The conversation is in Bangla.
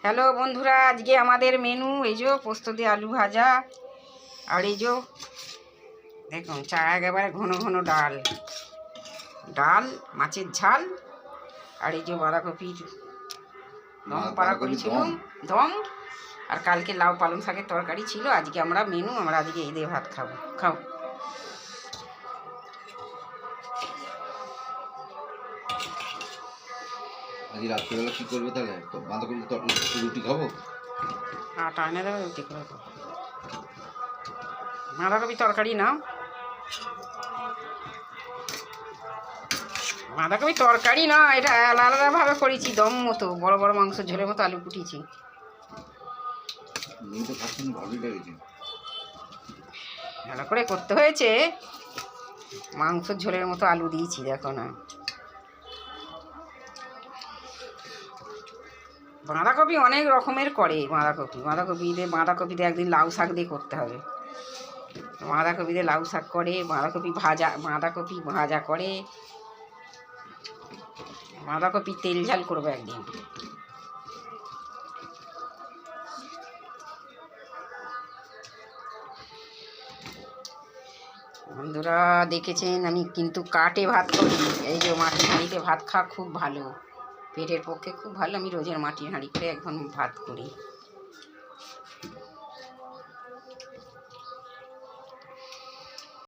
হ্যালো বন্ধুরা, আজকে আমাদের মেনু এই যে পোস্ত দিয়ে আলু ভাজা, আর এই যে দেখুন চা, একেবারে ঘন ঘন ডাল ডাল মাছের ঝাল, আর এই যে বাঁধাকপির দম পাড়া করেছিলাম দম, আর কালকে লাউ পালং শাকের তরকারি ছিল। আজকে আমরা মেনু, আমরা আজকে এই দিয়ে ভাত খাবো। খাও। আজ রাত্রিবেলা কি করবে তাহলে? বাঁধাকপি রুটি খাবো, আটা এনে দেবে, রুটি করে খাবো। বাঁধাকপি তরকারি না, বাঁধাকপি তরকারি না, এটা আলাদাভাবে করেছি দম মতো, বড় বড় মাংস ঝোলের মতো আলু কুটিয়েছি। ভালোই লেগেছে, ভালো করে করতে হয়েছে। মাংস ঝোলের মতো আলু দিয়েছি, দেখো না। বাঁধাকপি অনেক রকমের করে, বাঁধাকপিতে একদিন লাউ শাক দিয়ে করতে হবে। বাঁধাকপিতে লাউ শাক করে, বাঁধাকপি ভাজা করে, বাঁধাকপি তেল ঝাল করবো একদিন। বন্ধুরা দেখেছেন, আমি কিন্তু কাটে ভাত করি। এই যে মাটির হাঁড়িতে ভাত খাওয়া খুব ভালো, পেটের পক্ষে খুব ভালো। আমি রোজের মাটির হাঁড়ি করে এখন ভাত করি।